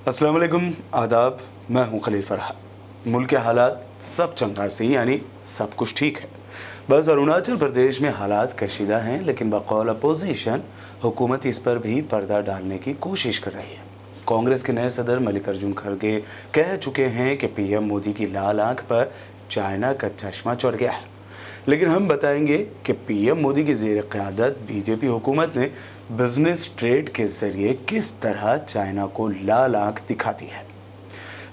अस्सलाम वालेकुम, आदाब। मैं हूं खलील फरहाद। मुल्क के हालात सब चंगा से यानी सब कुछ ठीक है। बस अरुणाचल प्रदेश में हालात कशीदा हैं, लेकिन बकौल अपोजिशन हुकूमत इस पर भी पर्दा डालने की कोशिश कर रही है। कांग्रेस के नए सदर मल्लिकार्जुन खड़गे कह चुके हैं कि पीएम मोदी की लाल आंख पर चाइना का चश्मा चढ़ गया है। लेकिन हम बताएंगे कि पीएम मोदी की ज़ेर क़यादत बीजेपी हुकूमत ने बिजनेस ट्रेड के जरिए किस तरह चाइना को लाल आंख दिखाती है।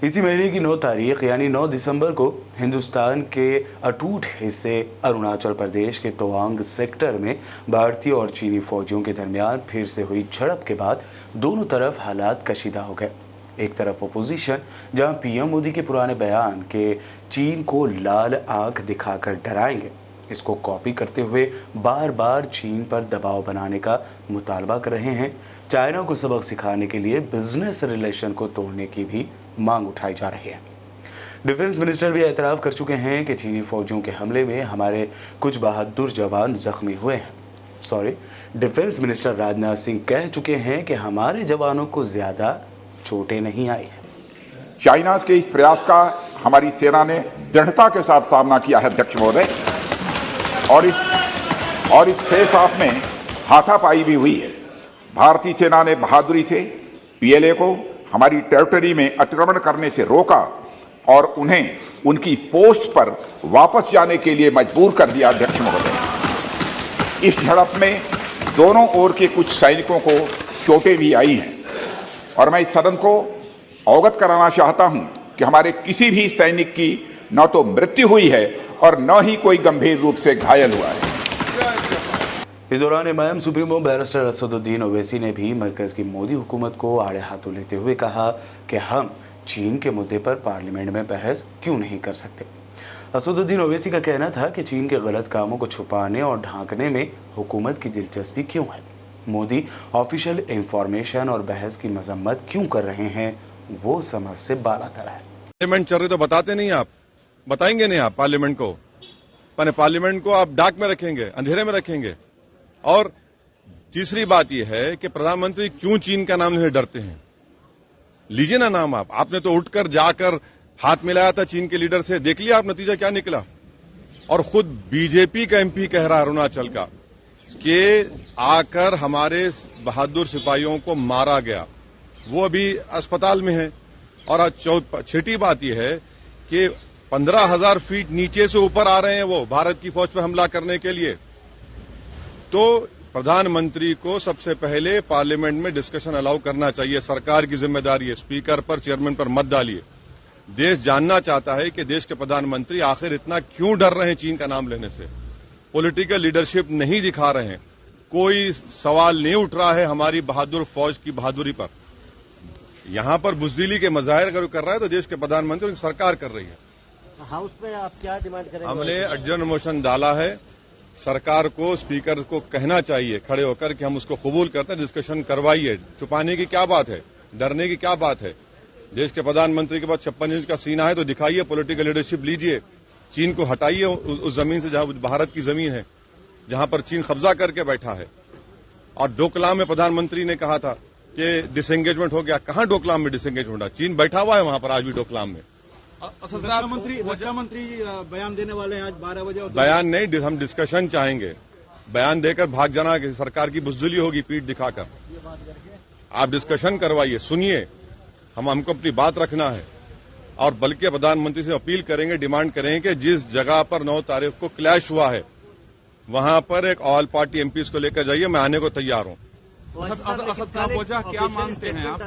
इसी महीने की 9 तारीख यानी 9 दिसंबर को हिंदुस्तान के अटूट हिस्से अरुणाचल प्रदेश के तवांग सेक्टर में भारतीय और चीनी फौजियों के दरमियान फिर से हुई झड़प के बाद दोनों तरफ हालात कशीदा हो गए। एक तरफ अपोजिशन, जहां पीएम मोदी के पुराने बयान के चीन को लाल आंख दिखाकर डराएंगे, इसको कॉपी करते हुए बार बार चीन पर दबाव बनाने का मुतालबा कर रहे हैं। चाइना को सबक सिखाने के लिए बिजनेस रिलेशन को तोड़ने की भी मांग उठाई जा रही है। डिफेंस मिनिस्टर भी एतराफ़ कर चुके हैं कि चीनी फौजियों के हमले में हमारे कुछ बहादुर जवान जख्मी हुए हैं। डिफेंस मिनिस्टर राजनाथ सिंह कह चुके हैं कि हमारे जवानों को ज़्यादा चोटें नहीं आई हैं। चाइना के इस प्रयास का हमारी सेना ने दृढ़ता के साथ सामना किया है अध्यक्ष महोदय, और इस फेस ऑफ में हाथापाई भी हुई है। भारतीय सेना ने बहादुरी से पीएलए को हमारी टेरिटरी में अतिक्रमण करने से रोका और उन्हें उनकी पोस्ट पर वापस जाने के लिए मजबूर कर दिया अध्यक्ष महोदय। इस झड़प में दोनों ओर के कुछ सैनिकों को चोटें भी आई हैं और मैं इस सदन को अवगत कराना चाहता हूं कि हमारे किसी भी सैनिक की न तो मृत्यु हुई है और न ही कोई गंभीर रूप से घायल हुआ है। इस दौरान MIM supremo barrister Asaduddin Owaisi ने भी मरकज की मोदी हुकूमत को आड़े हाथों लेते हुए कहा कि हम चीन के मुद्दे पर पार्लियामेंट में बहस क्यों नहीं कर सकते। असदुद्दीन ओवैसी का कहना था कि चीन के गलत कामों को छुपाने और ढांकने में हुकूमत की दिलचस्पी क्यों है। मोदी ऑफिशियल इंफॉर्मेशन और बहस की मजम्मत क्यों कर रहे हैं, वो समझ से बालातर है। पार्लियामेंट चल रही तो बताते नहीं, आप बताएंगे नहीं। आप पार्लियामेंट को आप डाक में रखेंगे, अंधेरे में रखेंगे। और तीसरी बात यह है कि प्रधानमंत्री क्यों चीन का नाम लेने डरते हैं। लीजिए ना नाम आपने तो उठकर जाकर हाथ मिलाया था चीन के लीडर से, देख लिया आप नतीजा क्या निकला। और खुद बीजेपी का एमपी कह रहा अरुणाचल का कि आकर हमारे बहादुर सिपाहियों को मारा गया, वो अभी अस्पताल में है। और आज छठी बात यह है कि 15,000 फीट नीचे से ऊपर आ रहे हैं वो भारत की फौज पर हमला करने के लिए। तो प्रधानमंत्री को सबसे पहले पार्लियामेंट में डिस्कशन अलाउ करना चाहिए। सरकार की जिम्मेदारी है, स्पीकर पर, चेयरमैन पर मत डालिए। देश जानना चाहता है कि देश के प्रधानमंत्री आखिर इतना क्यों डर रहे हैं चीन का नाम लेने से। पॉलिटिकल लीडरशिप नहीं दिखा रहे हैं, कोई सवाल नहीं उठ रहा है हमारी बहादुर फौज की बहादुरी पर। यहां पर बुजदिली के मजाहिर अगर कर रहा है तो देश के प्रधानमंत्री और सरकार कर रही है। हाउस में आप क्या डिमांड करेंगे? हमने अर्जन मोशन डाला है। सरकार को, स्पीकर को कहना चाहिए खड़े होकर कि हम उसको कबूल करते हैं, डिस्कशन करवाइए। छुपाने की क्या बात है, डरने की क्या बात है। देश के प्रधानमंत्री के पास 56 इंच का सीना है तो दिखाइए, पॉलिटिकल लीडरशिप लीजिए। चीन को हटाइए उस जमीन से जहां भारत की जमीन है, जहां पर चीन कब्जा करके बैठा है। और डोकलाम में प्रधानमंत्री ने कहा था कि डिसएंगेजमेंट हो गया। कहां डोकलाम में डिसएंगेजमेंट हुआ? चीन बैठा हुआ है वहां पर आज भी डोकलाम में। रक्षा मंत्री बयान देने वाले हैं आज 12 बजे। बयान नहीं, हम डिस्कशन चाहेंगे। बयान देकर भाग जाना कि सरकार की बुजदिली होगी पीठ दिखाकर। आप डिस्कशन करवाइए, सुनिए। हमको अपनी बात रखना है। और बल्कि प्रधानमंत्री से अपील करेंगे, डिमांड करेंगे कि जिस जगह पर 9 तारीख को क्लैश हुआ है वहां पर एक ऑल पार्टी एमपीज को लेकर जाइए। मैं आने को तैयार हूं। असद साहब, वजह क्या मानते हैं आप?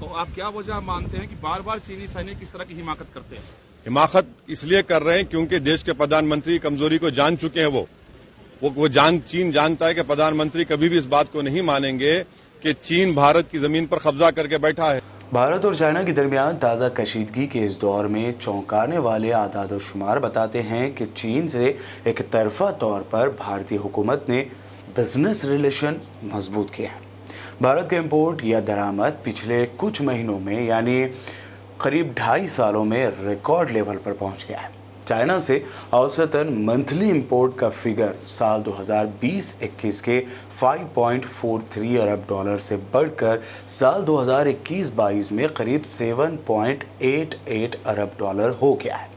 तो आप क्या वजह मानते हैं कि बार बार चीनी सैनिक इस तरह की हिमाकत करते हैं? हिमाकत इसलिए कर रहे हैं क्योंकि देश के प्रधानमंत्री कमजोरी को जान चुके हैं। चीन जानता है कि प्रधानमंत्री कभी भी इस बात को नहीं मानेंगे कि चीन भारत की जमीन पर कब्जा करके बैठा है। भारत और चाइना के दरमियान ताज़ा कशीदगी के इस दौर में चौंकाने वाले आदाद और शुमार बताते हैं कि चीन से एक तरफा तौर पर भारतीय हुकूमत ने बिजनेस रिलेशन मजबूत किए हैं। भारत के इंपोर्ट या दरामद पिछले कुछ महीनों में यानी करीब 2.5 सालों में रिकॉर्ड लेवल पर पहुंच गया है। चाइना से औसतन मंथली इंपोर्ट का फिगर साल 2020-21 के 5.43 अरब डॉलर से बढ़कर साल 2021-22 में करीब 7.88 अरब डॉलर हो गया है।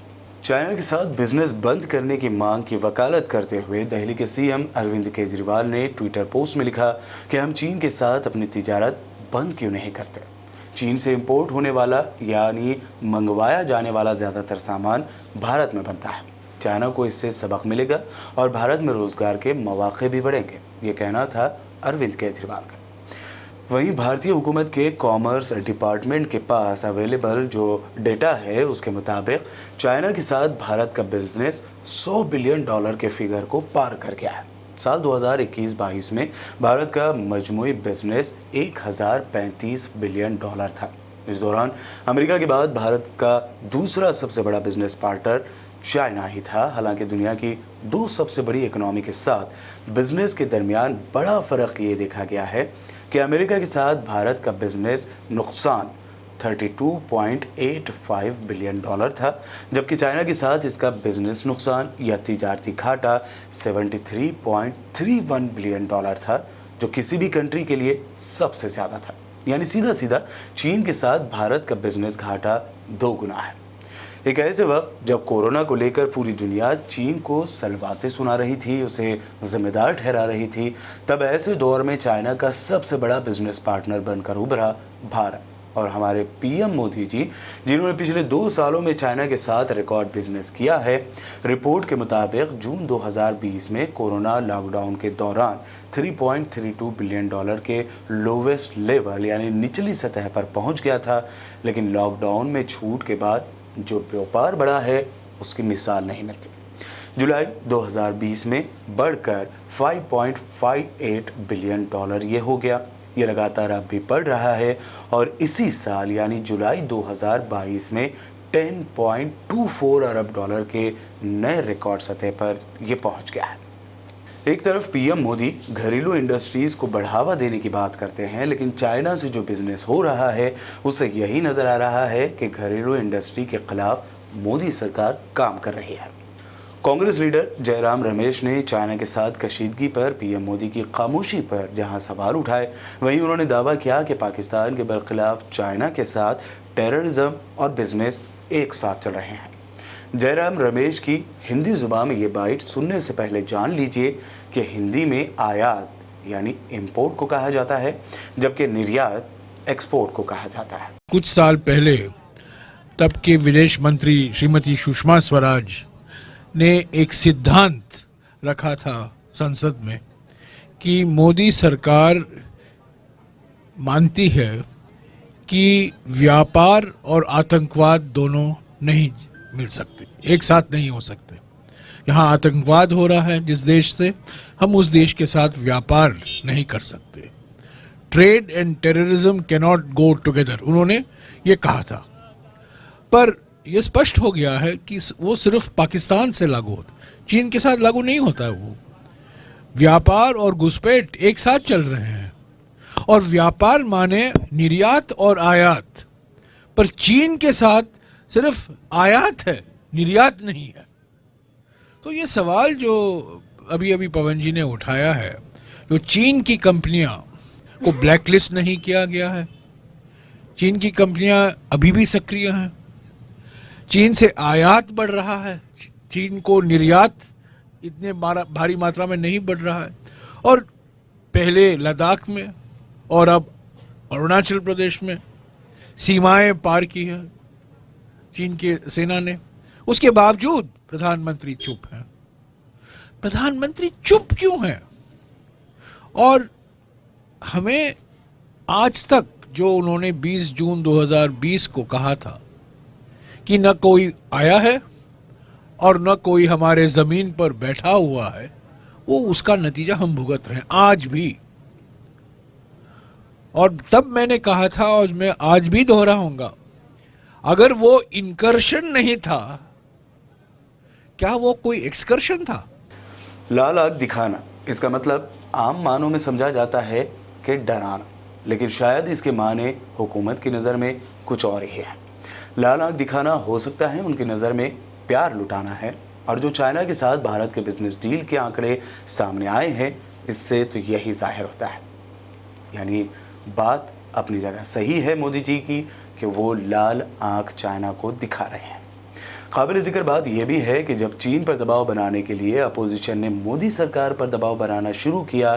चाइना के साथ बिजनेस बंद करने की मांग की वकालत करते हुए दिल्ली के सीएम अरविंद केजरीवाल ने ट्विटर पोस्ट में लिखा कि हम चीन के साथ अपनी तिजारत बंद क्यों नहीं करते। चीन से इंपोर्ट होने वाला यानी मंगवाया जाने वाला ज़्यादातर सामान भारत में बनता है। चाइना को इससे सबक मिलेगा और भारत में रोजगार के मौके भी बढ़ेंगे, ये कहना था अरविंद केजरीवाल का। वहीं भारतीय हुकूमत के कॉमर्स डिपार्टमेंट के पास अवेलेबल जो डेटा है उसके मुताबिक चाइना के साथ भारत का बिजनेस 100 बिलियन डॉलर के फिगर को पार कर गया है। साल 2021-22 में भारत का मजमूई बिजनेस 1035 बिलियन डॉलर था। इस दौरान अमेरिका के बाद भारत का दूसरा सबसे बड़ा बिजनेस पार्टनर चाइना ही था। हालांकि दुनिया की दो सबसे बड़ी इकोनॉमी के साथ बिजनेस के दरमियान बड़ा फर्क ये देखा गया है कि अमेरिका के साथ भारत का बिजनेस नुकसान 32.85 बिलियन डॉलर था, जबकि चाइना के साथ इसका बिजनेस नुकसान या तिजारती घाटा 73.31 बिलियन डॉलर था, जो किसी भी कंट्री के लिए सबसे ज़्यादा था। यानी सीधा सीधा चीन के साथ भारत का बिजनेस घाटा 2 गुना है। एक ऐसे वक्त जब कोरोना को लेकर पूरी दुनिया चीन को सलवातें सुना रही थी, उसे जिम्मेदार ठहरा रही थी, तब ऐसे दौर में चाइना का सबसे बड़ा बिजनेस पार्टनर बनकर उभरा भारत। और हमारे पीएम मोदी जी, जिन्होंने पिछले 2 सालों में चाइना के साथ रिकॉर्ड बिजनेस किया है। रिपोर्ट के मुताबिक जून 2020 में कोरोना लॉकडाउन के दौरान 3.32 बिलियन डॉलर के लोवेस्ट लेवल यानी निचली सतह पर पहुंच गया था, लेकिन लॉकडाउन में छूट के बाद जो व्यापार बढ़ा है उसकी मिसाल नहीं मिलती। जुलाई 2020 में बढ़कर 5.58 बिलियन डॉलर ये हो गया। ये लगातार अब भी बढ़ रहा है और इसी साल यानी जुलाई 2022 में 10.24 अरब डॉलर के नए रिकॉर्ड सतह पर ये पहुंच गया है। एक तरफ पीएम मोदी घरेलू इंडस्ट्रीज को बढ़ावा देने की बात करते हैं, लेकिन चाइना से जो बिजनेस हो रहा है उससे यही नजर आ रहा है कि घरेलू इंडस्ट्री के खिलाफ मोदी सरकार काम कर रही है। कांग्रेस लीडर जयराम रमेश ने चाइना के साथ कशीदगी पर पीएम मोदी की खामोशी पर जहां सवाल उठाए, वहीं उन्होंने दावा किया कि पाकिस्तान के बरखिलाफ चाइना के साथ टेररिज्म और बिजनेस एक साथ चल रहे हैं। जयराम रमेश की हिंदी जुबान में ये बाइट सुनने से पहले जान लीजिए कि हिंदी में आयात यानी इंपोर्ट को कहा जाता है, जबकि निर्यात एक्सपोर्ट को कहा जाता है। कुछ साल पहले तब के विदेश मंत्री श्रीमती सुषमा स्वराज ने एक सिद्धांत रखा था संसद में कि मोदी सरकार मानती है कि व्यापार और आतंकवाद दोनों नहीं मिल सकते, एक साथ नहीं हो सकते। यहाँ आतंकवाद हो रहा है जिस देश से, हम उस देश के साथ व्यापार नहीं कर सकते। Trade and terrorism cannot go together, उन्होंने ये कहा था। पर यह स्पष्ट हो गया है कि वो सिर्फ पाकिस्तान से लागू होता, चीन के साथ लागू नहीं होता है। वो व्यापार और घुसपैठ एक साथ चल रहे हैं, और व्यापार माने निर्यात और आयात, पर चीन के साथ सिर्फ आयात है, निर्यात नहीं है। तो ये सवाल जो अभी अभी पवन जी ने उठाया है, जो चीन की कंपनियां को ब्लैकलिस्ट नहीं किया गया है, चीन की कंपनियां अभी भी सक्रिय हैं, चीन से आयात बढ़ रहा है, चीन को निर्यात इतने भारी मात्रा में नहीं बढ़ रहा है, और पहले लद्दाख में और अब अरुणाचल प्रदेश में सीमाएं पार की है चीन की सेना ने। उसके बावजूद प्रधानमंत्री चुप हैं। प्रधानमंत्री चुप क्यों हैं? और हमें आज तक जो उन्होंने 20 जून 2020 को कहा था कि न कोई आया है और न कोई हमारे जमीन पर बैठा हुआ है, वो उसका नतीजा हम भुगत रहे हैं आज भी। और तब मैंने कहा था और मैं आज भी दोहराऊंगा, अगर वो इनकर्शन नहीं था, क्या वो कोई एक्सकर्शन था? लाल आग दिखाना, इसका मतलब आम मानों में समझा जाता है कि डराना, लेकिन शायद इसके माने हुकूमत की नज़र में कुछ और ही है। लाल आग दिखाना हो सकता है उनकी नज़र में प्यार लुटाना है। और जो चाइना के साथ भारत के बिजनेस डील के आंकड़े सामने आए हैं, इससे तो यही जाहिर होता है। यानी बात अपनी जगह सही है मोदी जी की कि वो लाल आंख चाइना को दिखा रहे हैं। काबिल जिक्र बात यह भी है कि जब चीन पर दबाव बनाने के लिए अपोजिशन ने मोदी सरकार पर दबाव बनाना शुरू किया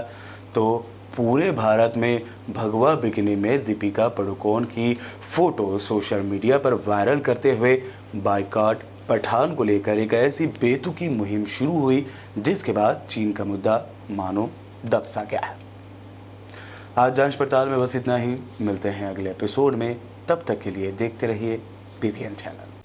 तो पूरे भारत में भगवा बिकिनी में दीपिका पादुकोण की फोटो सोशल मीडिया पर वायरल करते हुए बायकॉट पठान को लेकर एक ऐसी बेतुकी मुहिम शुरू हुई जिसके बाद चीन का मुद्दा मानो दब सा गया है। आज जांच पड़ताल में बस इतना ही। मिलते हैं अगले एपिसोड में, तब तक के लिए देखते रहिए BBN चैनल।